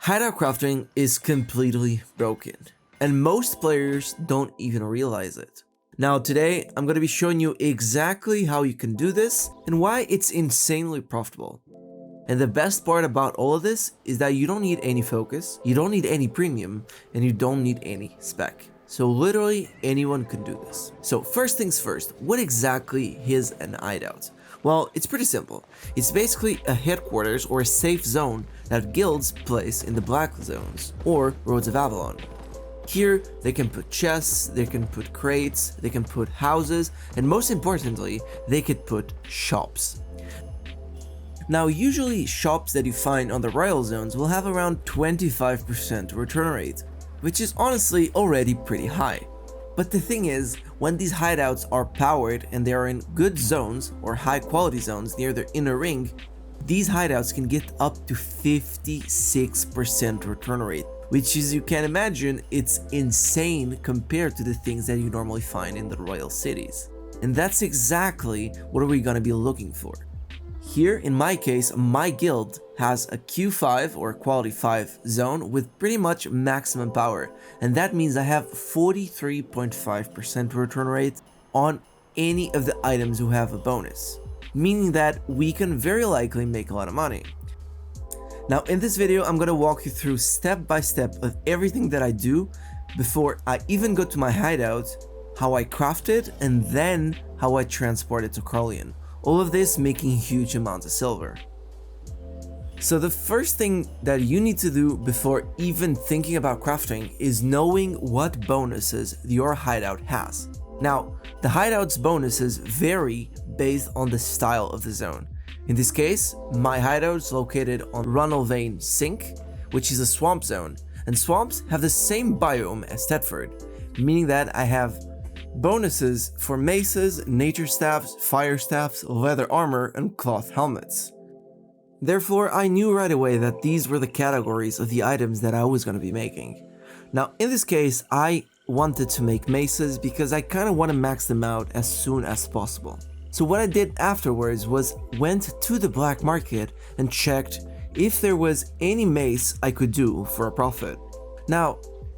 Hideout crafting is completely broken, and most players don't even realize it. Now today, I'm going to be showing you exactly how you can do this and why it's insanely profitable. And the best part about all of this is that you don't need any focus, you don't need any premium, and you don't need any spec. So literally anyone can do this. So first things first, what exactly is an hideout? Well, it's pretty simple. It's basically a headquarters or a safe zone that guilds place in the Black Zones, or Roads of Avalon. Here, they can put chests, they can put crates, they can put houses, and most importantly, they could put shops. Now, usually shops that you find on the Royal Zones will have around 25% return rate, which is honestly already pretty high. But the thing is, when these hideouts are powered and they are in good zones or high quality zones near their inner ring, these hideouts can get up to 56% return rate, which, as you can imagine, it's insane compared to the things that you normally find in the royal cities. And that's exactly what we're gonna be looking for. Here, in my case, my guild has a Q5 or quality 5 zone with pretty much maximum power, and that means I have 43.5% return rate on any of the items who have a bonus, meaning that we can very likely make a lot of money. Now in this video, I'm gonna walk you through step by step of everything that I do before I even go to my hideout, how I craft it, and then how I transport it to Carlion. All of this making huge amounts of silver. So the first thing that you need to do before even thinking about crafting is knowing what bonuses your hideout has. Now, the hideout's bonuses vary based on the style of the zone. In this case, my hideout is located on Runnel Vein Sink, which is a swamp zone, and swamps have the same biome as Thetford, meaning that I have bonuses for maces, nature staffs, fire staffs, leather armor, and cloth helmets. Therefore, I knew right away that these were the categories of the items that I was going to be making. Now, in this case, I wanted to make maces because I kind of want to max them out as soon as possible. So what I did afterwards was went to the black market and checked if there was any mace I could do for a profit. Now,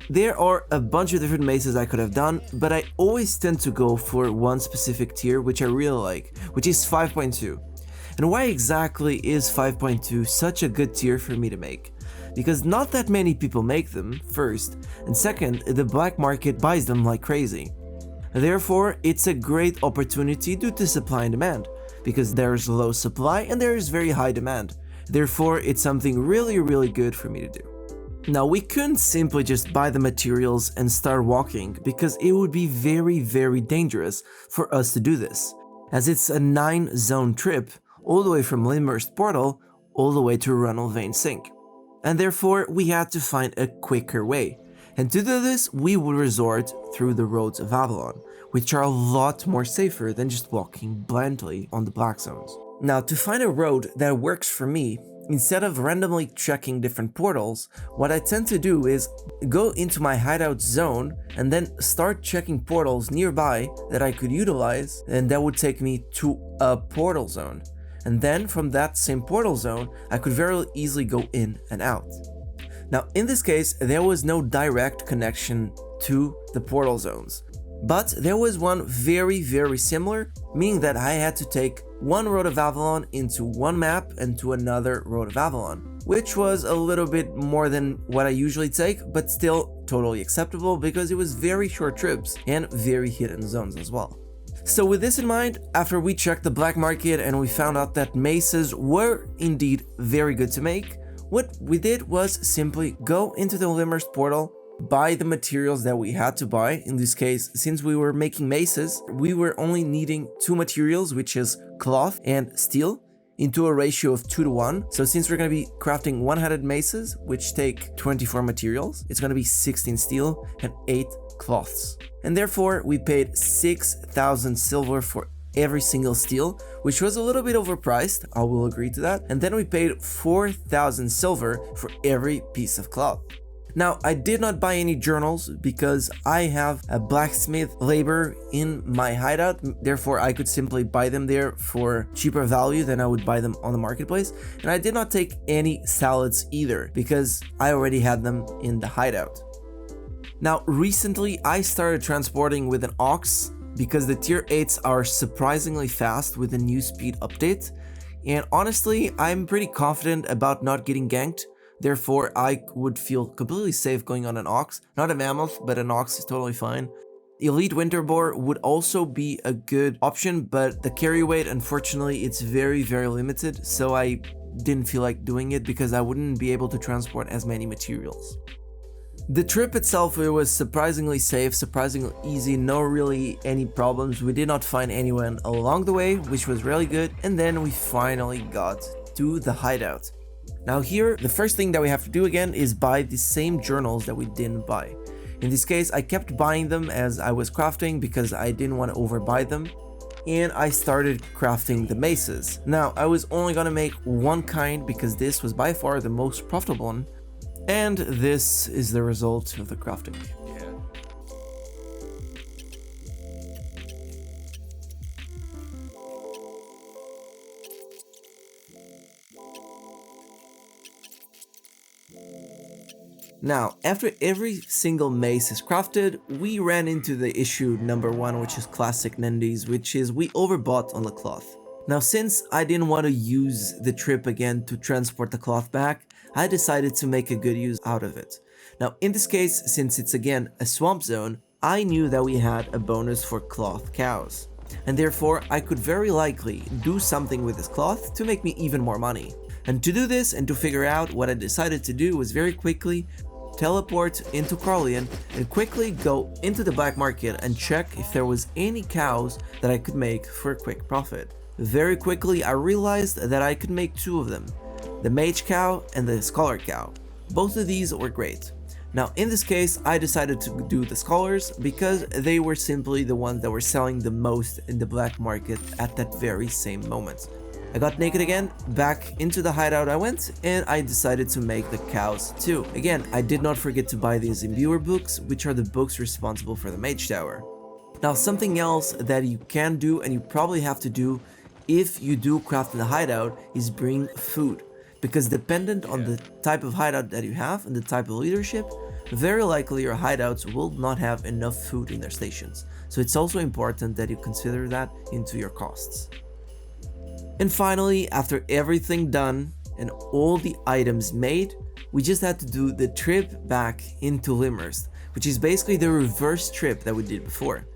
there are a bunch of different maces I could have done, but I always tend to go for one specific tier which I really like, which is 5.2. And why exactly is 5.2 such a good tier for me to make? Because not that many people make them, first, and second, the black market buys them like crazy. Therefore, it's a great opportunity due to supply and demand, because there's low supply and there is very high demand. Therefore, it's something really good for me to do. Now, we couldn't simply just buy the materials and start walking, because it would be very dangerous for us to do this, as it's a 9-zone trip all the way from Limmer's Portal all the way to Runnel Vein Sink. And therefore, we had to find a quicker way. And to do this, we would resort through the Roads of Avalon, which are a lot more safer than just walking blindly on the Black Zones. Now, to find a road that works for me, instead of randomly checking different portals, what I tend to do is go into my hideout zone and then start checking portals nearby that I could utilize, and that would take me to a portal zone. And then from that same portal zone, I could very easily go in and out. Now, in this case, there was no direct connection to the portal zones, but there was one very similar, meaning that I had to take one Road of Avalon into one map and to another Road of Avalon, which was a little bit more than what I usually take, but still totally acceptable because it was very short trips and very hidden zones as well. So with this in mind, after we checked the black market and we found out that maces were indeed very good to make, what we did was simply go into the Limmer's Portal, buy the materials that we had to buy. In this case, since we were making maces, we were only needing 2 materials, which is cloth and steel, into a ratio of 2:1. So since we're going to be crafting 100 maces, which take 24 materials, it's going to be 16 steel and 8 cloths. And therefore, we paid 6,000 silver for every single steel, which was a little bit overpriced, I will agree to that. And then we paid 4,000 silver for every piece of cloth. Now, I did not buy any journals because I have a blacksmith labor in my hideout, therefore I could simply buy them there for cheaper value than I would buy them on the marketplace. And I did not take any salads either because I already had them in the hideout. Now, recently I started transporting with an ox because the tier 8s are surprisingly fast with the new speed update. And honestly, I'm pretty confident about not getting ganked. Therefore, I would feel completely safe going on an ox. Not a mammoth, but an ox is totally fine. Elite winter boar would also be a good option, but the carry weight, unfortunately, it's very, very limited. So I didn't feel like doing it because I wouldn't be able to transport as many materials. The trip itself, it was surprisingly safe, surprisingly easy, no really any problems. We did not find anyone along the way, which was really good. And then we finally got to the hideout. Now here, the first thing that we have to do again is buy the same journals that we didn't buy. In this case, I kept buying them as I was crafting because I didn't want to overbuy them. And I started crafting the maces. Now, I was only gonna make one kind because this was by far the most profitable one. And this is the result of the crafting. Now, after every single mace is crafted, we ran into the issue number 1, which is classic Nendys, which is we overbought on the cloth. Now, since I didn't want to use the trip again to transport the cloth back, I decided to make a good use out of it. Now, in this case, since it's again a swamp zone, I knew that we had a bonus for cloth cows. And therefore, I could very likely do something with this cloth to make me even more money. And to do this and to figure out what I decided to do was very quickly teleport into Albion and quickly go into the black market and check if there was any cows that I could make for a quick profit. Very quickly I realized that I could make 2 of them, the mage cow and the scholar cow. Both of these were great. Now in this case I decided to do the scholars because they were simply the ones that were selling the most in the black market at that very same moment. I got naked again, back into the hideout I went, and I decided to make the cows too. Again, I did not forget to buy these imbuer books, which are the books responsible for the mage tower. Now something else that you can do and you probably have to do if you do craft in the hideout is bring food. Because dependent on the type of hideout that you have and the type of leadership, very likely your hideouts will not have enough food in their stations. So it's also important that you consider that into your costs. And finally, after everything done and all the items made, we just had to do the trip back into Limmerst, which is basically the reverse trip that we did before,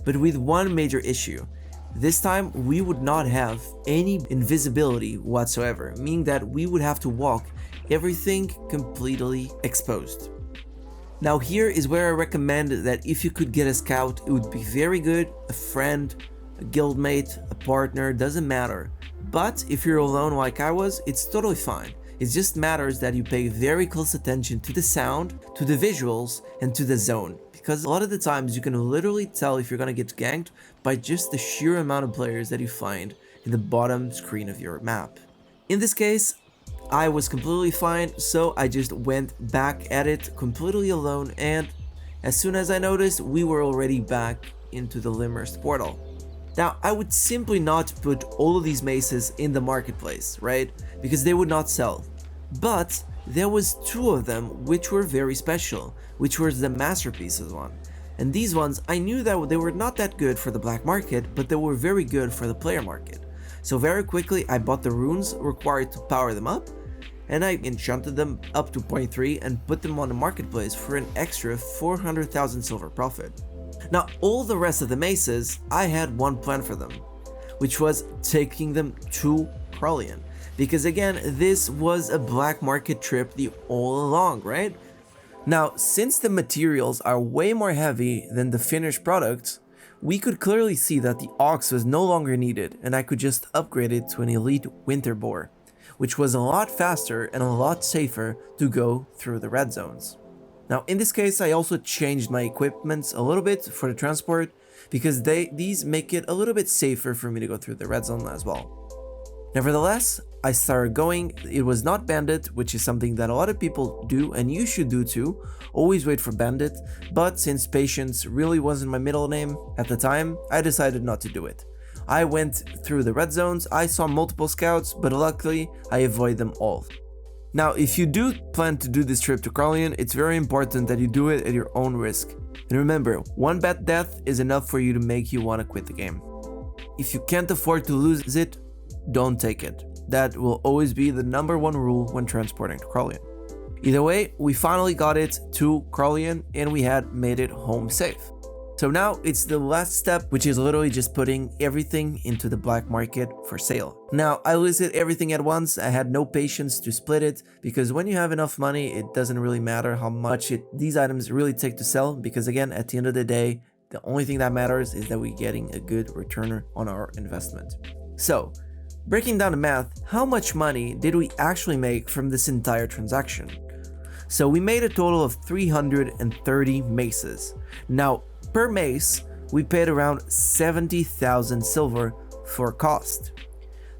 but with one major issue. This time we would not have any invisibility whatsoever, meaning that we would have to walk everything completely exposed. Now here is where I recommend that if you could get a scout, it would be very good, a friend, a guildmate, a partner, doesn't matter. But if you're alone like I was, it's totally fine. It just matters that you pay very close attention to the sound, to the visuals, and to the zone. Because a lot of the times you can literally tell if you're gonna get ganked by just the sheer amount of players that you find in the bottom screen of your map. In this case, I was completely fine, so I just went back at it completely alone, and as soon as I noticed, we were already back into the Limmerst portal. Now, I would simply not put all of these maces in the marketplace, right? Because they would not sell. But there was 2 of them which were very special, which was the masterpieces one. And these ones, I knew that they were not that good for the black market, but they were very good for the player market. So very quickly, I bought the runes required to power them up, and I enchanted them up to 0.3 and put them on the marketplace for an extra 400,000 silver profit. Now, all the rest of the maces, I had one plan for them, which was taking them to Albion. Because again, this was a black market trip all along, right? Now, since the materials are way more heavy than the finished products, we could clearly see that the ox was no longer needed and I could just upgrade it to an elite winter boar, which was a lot faster and a lot safer to go through the red zones. Now in this case, I also changed my equipment a little bit for the transport because these make it a little bit safer for me to go through the red zone as well. Nevertheless, I started going. It was not bandit, which is something that a lot of people do and you should do too. Always wait for bandit, but since patience really wasn't my middle name at the time, I decided not to do it. I went through the red zones, I saw multiple scouts, but luckily I avoid them all. Now, if you do plan to do this trip to Carlion, it's very important that you do it at your own risk. And remember, one bad death is enough for you to make you want to quit the game. If you can't afford to lose it, don't take it. That will always be the #1 rule when transporting to Carlion. Either way, we finally got it to Carlion and we had made it home safe. So now it's the last step, which is literally just putting everything into the black market for sale. Now, I listed everything at once. I had no patience to split it because when you have enough money, it doesn't really matter how much these items really take to sell, because again, at the end of the day, the only thing that matters is that we're getting a good return on our investment. So, breaking down the math, how much money did we actually make from this entire transaction? So we made a total of 330 maces. Now, per mace, we paid around 70,000 silver for cost.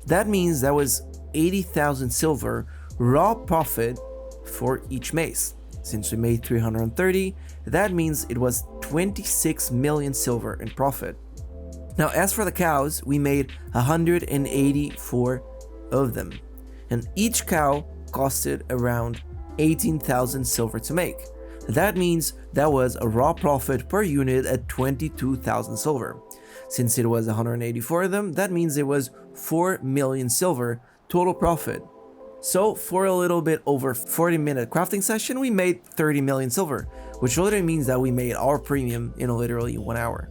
That means that was 80,000 silver raw profit for each mace. Since we made 330, that means it was 26 million silver in profit. Now, as for the cows, we made 184 of them, and each cow costed around 18,000 silver to make. That means that was a raw profit per unit at 22,000 silver. Since it was 184 of them, that means it was 4 million silver total profit. So for a little bit over 40-minute crafting session, we made 30 million silver, which literally means that we made our premium in literally 1 hour.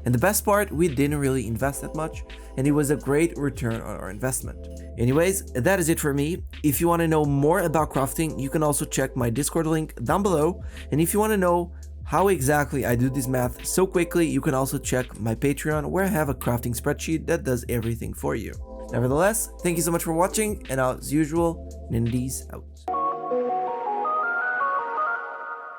And the best part, we didn't really invest that much, and it was a great return on our investment. Anyways, that is it for me. If you want to know more about crafting, you can also check my Discord link down below. And if you want to know how exactly I do this math so quickly, you can also check my Patreon, where I have a crafting spreadsheet that does everything for you. Nevertheless, thank you so much for watching, and as usual, Nendys out.